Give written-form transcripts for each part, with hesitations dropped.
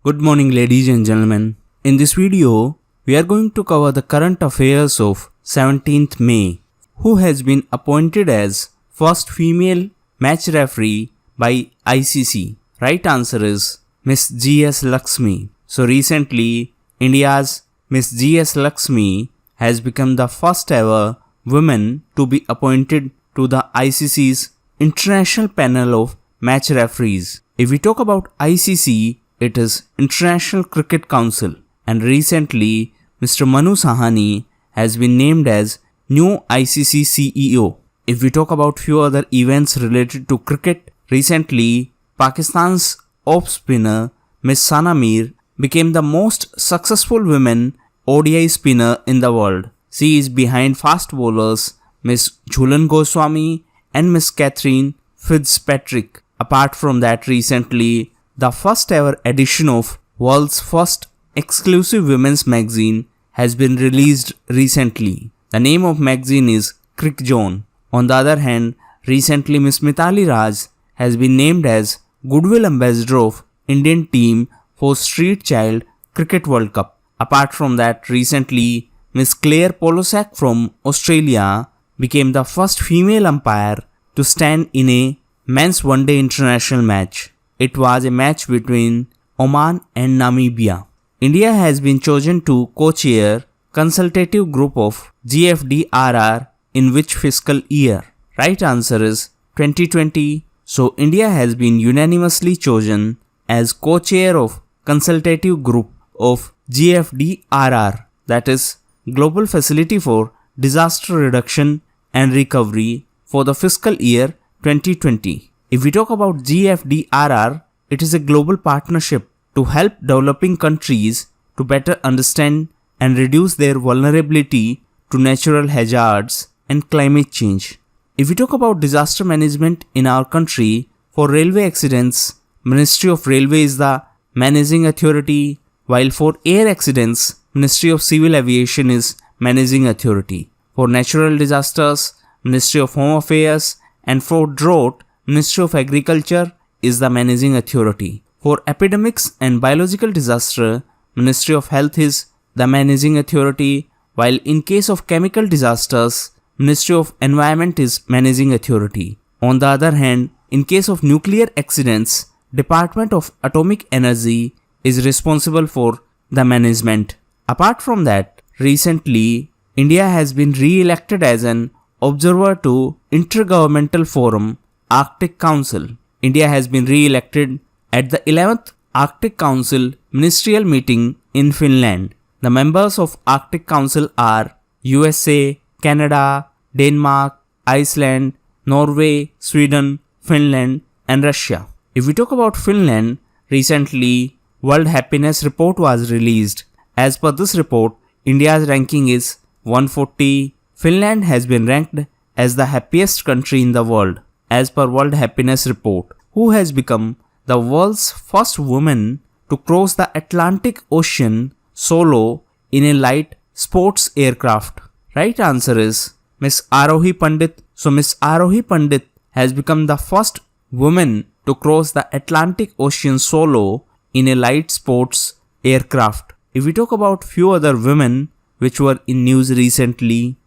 Good morning, ladies and gentlemen. In this video, we are going to cover the current affairs of 17th May, who has been appointed as first female match referee by ICC. Right answer is Miss G.S. Lakshmi. So recently, India's Miss G.S. Lakshmi has become the first ever woman to be appointed to the ICC's International Panel of Match Referees. If we talk about ICC, it is International Cricket Council, and recently Mr. Manu Sahani has been named as new ICC CEO. If we talk about few other events related to cricket, recently Pakistan's off spinner Miss Sana Mir became the most successful women ODI spinner in the world. She is behind fast bowlers Miss Jhulan Goswami and Miss Catherine Fitzpatrick. Apart from that, recently the first ever edition of world's first exclusive women's magazine has been released recently. The name of magazine is Crick Zone. On the other hand, recently Miss Mithali Raj has been named as Goodwill Ambassador of Indian team for Street Child Cricket World Cup. Apart from that, recently Miss Claire Polosak from Australia became the first female umpire to stand in a men's one-day international match. It was a match between Oman and Namibia. India has been chosen to co-chair Consultative Group of GFDRR in which fiscal year? Right answer is 2020. So India has been unanimously chosen as co-chair of Consultative Group of GFDRR, that is Global Facility for Disaster Reduction and Recovery, for the fiscal year 2020. If we talk about GFDRR, it is a global partnership to help developing countries to better understand and reduce their vulnerability to natural hazards and climate change. If we talk about disaster management in our country, for railway accidents, Ministry of Railway is the managing authority, while for air accidents, Ministry of Civil Aviation is managing authority. For natural disasters, Ministry of Home Affairs, and for drought, Ministry of Agriculture is the managing authority. For epidemics and biological disaster, Ministry of Health is the managing authority, while in case of chemical disasters, Ministry of Environment is managing authority. On the other hand, in case of nuclear accidents, Department of Atomic Energy is responsible for the management. Apart from that, recently, India has been re-elected as an observer to Intergovernmental Forum Arctic Council. India has been re-elected at the 11th Arctic Council Ministerial Meeting in Finland. The members of Arctic Council are USA, Canada, Denmark, Iceland, Norway, Sweden, Finland, and Russia. If we talk about Finland, recently World Happiness Report was released. As per this report, India's ranking is 140. Finland has been ranked as the happiest country in the world as per World Happiness Report, who has become the world's first woman to cross the Atlantic Ocean solo in a light sports aircraft. Right answer is Miss Arohi Pandit. So Miss Arohi Pandit has become the first woman to cross the Atlantic Ocean solo in a light sports aircraft. If we talk about few other women which were in news recently,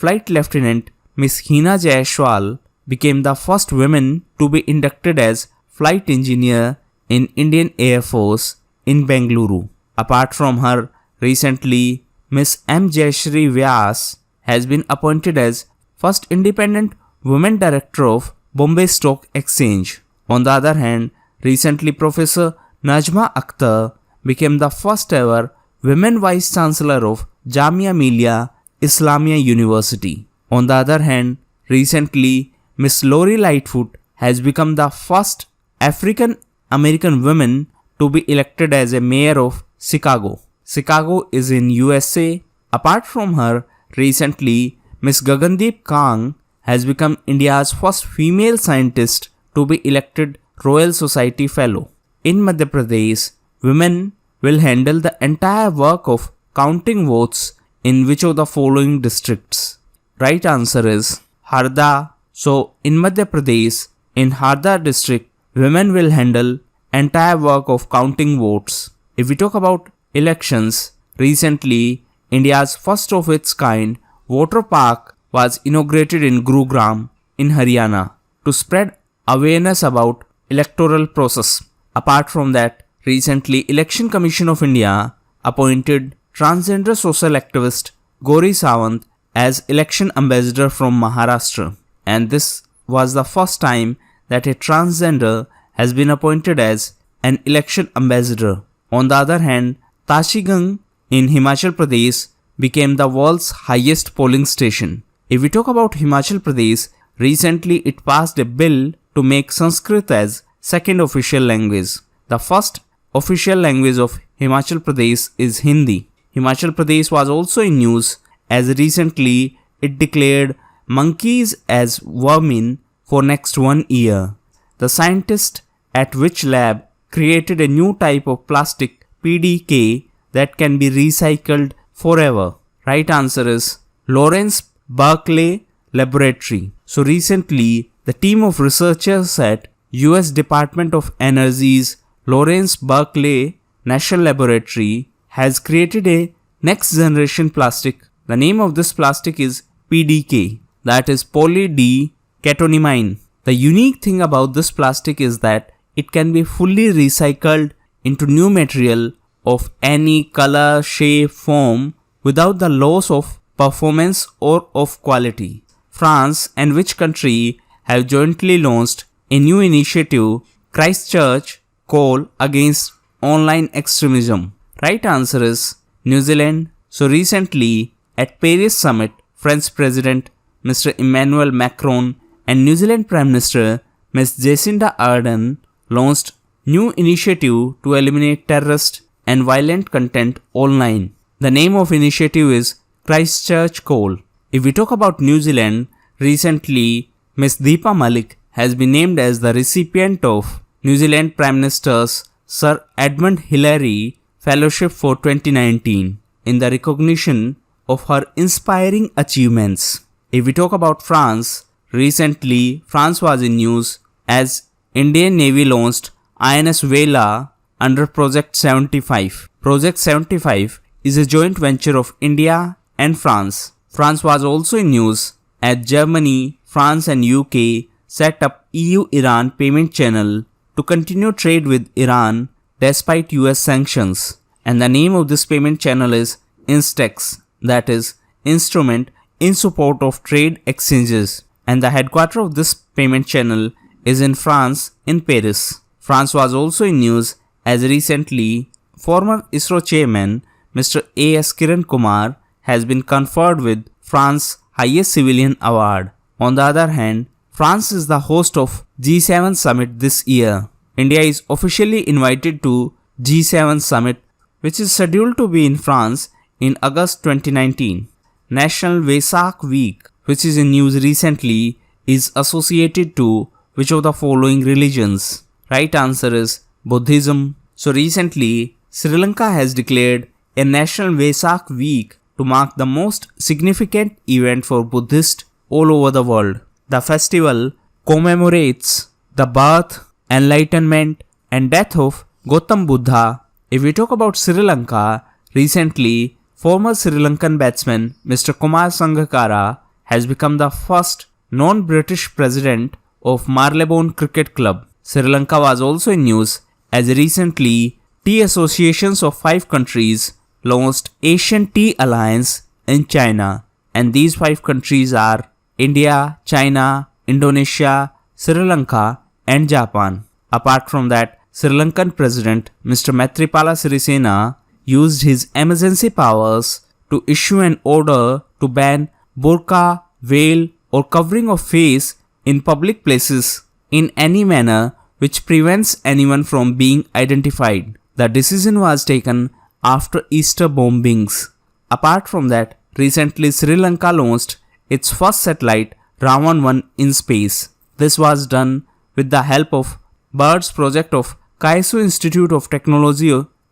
Flight Lieutenant Miss Hina Jaiswal became the first woman to be inducted as flight engineer in Indian Air Force in Bengaluru. Apart from her, recently Miss M. Jayashree Vyas has been appointed as first independent women director of Bombay Stock Exchange. On the other hand, recently Professor Najma Akhtar became the first ever women vice chancellor of Jamia Millia Islamia University. On the other hand, recently Miss Lori Lightfoot has become the first African American woman to be elected as a mayor of Chicago. Chicago is in USA. Apart from her, recently Miss Gagandeep Kang has become India's first female scientist to be elected Royal Society Fellow. In Madhya Pradesh, women will handle the entire work of counting votes in which of the following districts? Right answer is Harda. So in Madhya Pradesh, in Harda district, women will handle entire work of counting votes. If we talk about elections, recently India's first of its kind voter park was inaugurated in Gurugram in Haryana to spread awareness about electoral process. Apart from that, recently Election Commission of India appointed transgender social activist Gauri Sawant as election ambassador from Maharashtra, and this was the first time that a transgender has been appointed as an election ambassador. On the other hand, Tashigang in Himachal Pradesh became the world's highest polling station. If we talk about Himachal Pradesh, recently it passed a bill to make Sanskrit as second official language. The first official language of Himachal Pradesh is Hindi. Himachal Pradesh was also in news as recently it declared monkeys as vermin for next 1 year. The scientist at which lab created a new type of plastic PDK that can be recycled forever. Right answer is Lawrence Berkeley Laboratory. So recently, the team of researchers at US Department of Energy's Lawrence Berkeley National Laboratory has created a next generation plastic. The name of this plastic is PDK, that is poly-D-ketonimine. The unique thing about this plastic is that it can be fully recycled into new material of any color, shape, form without the loss of performance or of quality. France and which country have jointly launched a new initiative, Christchurch Call against online extremism? Right answer is New Zealand. So recently at Paris Summit, French President Mr. Emmanuel Macron and New Zealand Prime Minister Ms. Jacinda Ardern launched new initiative to eliminate terrorist and violent content online. The name of initiative is Christchurch Call. If we talk about New Zealand, recently Ms. Deepa Malik has been named as the recipient of New Zealand Prime Minister's Sir Edmund Hillary Fellowship for 2019 in the recognition of her inspiring achievements. If we talk about France, recently France was in news as Indian Navy launched INS Vela under Project 75. Project 75 is a joint venture of India and France. France was also in news as Germany, France and UK set up EU-Iran payment channel to continue trade with Iran despite US sanctions. And the name of this payment channel is Instex, that is Instrument in Support of Trade Exchanges. And the headquarters of this payment channel is in France in Paris. France was also in news as recently former ISRO chairman Mr. A.S. Kiran Kumar has been conferred with France's highest civilian award. On the other hand, France is the host of G7 summit this year. India is officially invited to G7 summit, which is scheduled to be in France in August 2019. National Vesak week, which is in news recently, is associated to which of the following religions? Right answer is Buddhism. So recently, Sri Lanka has declared a National Vesak week to mark the most significant event for Buddhists all over the world. The festival commemorates the birth, enlightenment and death of Gautam Buddha. If we talk about Sri Lanka, recently former Sri Lankan batsman Mr. Kumar Sangakkara has become the first non-British president of Marylebone Cricket Club. Sri Lanka was also in news as recently tea associations of 5 countries launched Asian Tea Alliance in China, and these 5 countries are India, China, Indonesia, Sri Lanka and Japan. Apart from that, Sri Lankan President Mr. Maithripala Sirisena used his emergency powers to issue an order to ban burqa, veil or covering of face in public places in any manner which prevents anyone from being identified. The decision was taken after Easter bombings. Apart from that, recently Sri Lanka launched its first satellite Ravan 1 in space. This was done with the help of BIRDS project of Kyushu Institute of Technology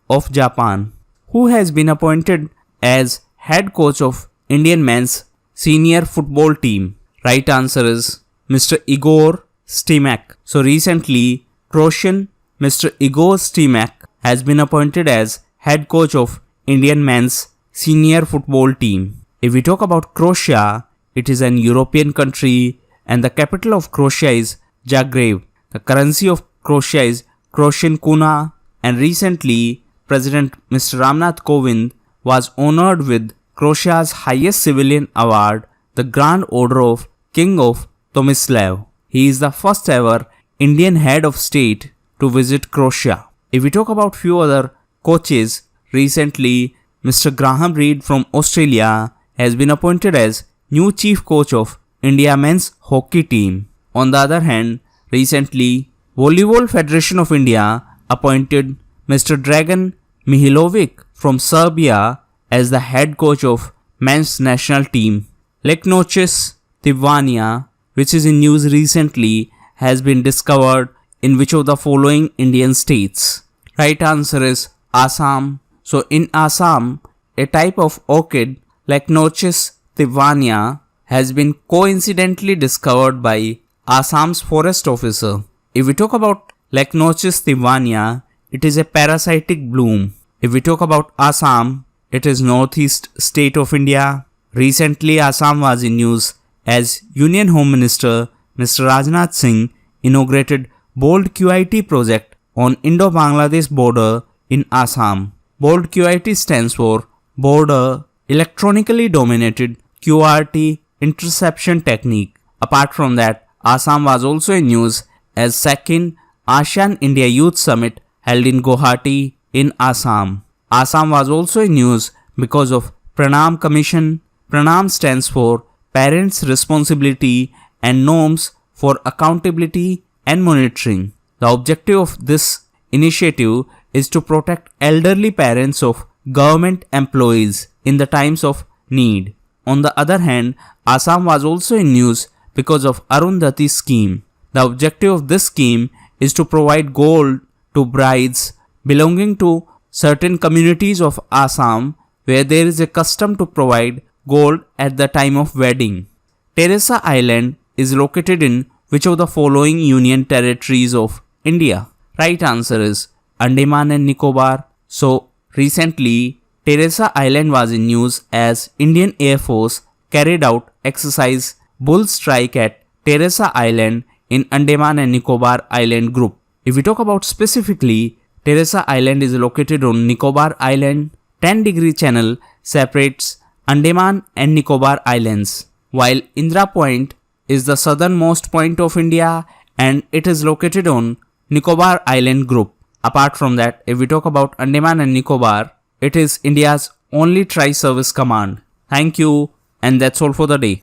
of Japan, who has been appointed as head coach of Indian men's senior football team. Right answer is Mr. Igor Stimac. So recently, Croatian Mr. Igor Stimac has been appointed as head coach of Indian men's senior football team. If we talk about Croatia, it is an European country and the capital of Croatia is Zagreb. The currency of Croatia is Croatian kuna, and recently President Mr. Ramnath Kovind was honored with Croatia's highest civilian award, the Grand Order of King of Tomislav. He is the first ever Indian head of state to visit Croatia. If we talk about few other coaches, recently Mr. Graham Reid from Australia has been appointed as new chief coach of India men's hockey team. On the other hand, recently Volleyball Federation of India appointed Mr. Dragan Mihailovic from Serbia as the head coach of men's national team. Lecanorchis, Taiwaniana, which is in news recently, has been discovered in which of the following Indian states? Right answer is Assam. So in Assam, a type of orchid, Lecanorchis taiwaniana, has been coincidentally discovered by Assam's forest officer. If we talk about Lecanorchis taiwaniana, it is a parasitic bloom. If we talk about Assam, it is northeast state of India. Recently, Assam was in news as Union Home Minister Mr. Rajnath Singh inaugurated Bold QIT project on Indo-Bangladesh border in Assam. Bold QIT stands for Border Electronically Dominated QRT Interception Technique. Apart from that, Assam was also in news as second ASEAN India Youth Summit held in Guwahati in Assam. Assam was also in news because of Pranam Commission. Pranam stands for Parents' Responsibility and Norms for Accountability and Monitoring. The objective of this initiative is to protect elderly parents of government employees in the times of need. On the other hand, Assam was also in news because of Arundhati scheme. The objective of this scheme is to provide gold to brides belonging to certain communities of Assam where there is a custom to provide gold at the time of wedding. Teressa Island is located in which of the following union territories of India? Right answer is Andaman and Nicobar. So recently, Teressa Island was in news as Indian Air Force carried out exercise Bull Strike at Teressa Island in Andaman and Nicobar Island group. If we talk about specifically, Teressa Island is located on Nicobar Island. 10-degree channel separates Andaman and Nicobar Islands, while Indra Point is the southernmost point of India and it is located on Nicobar Island group. Apart from that, if we talk about Andaman and Nicobar, it is India's only tri-service command. Thank you, and that's all for the day.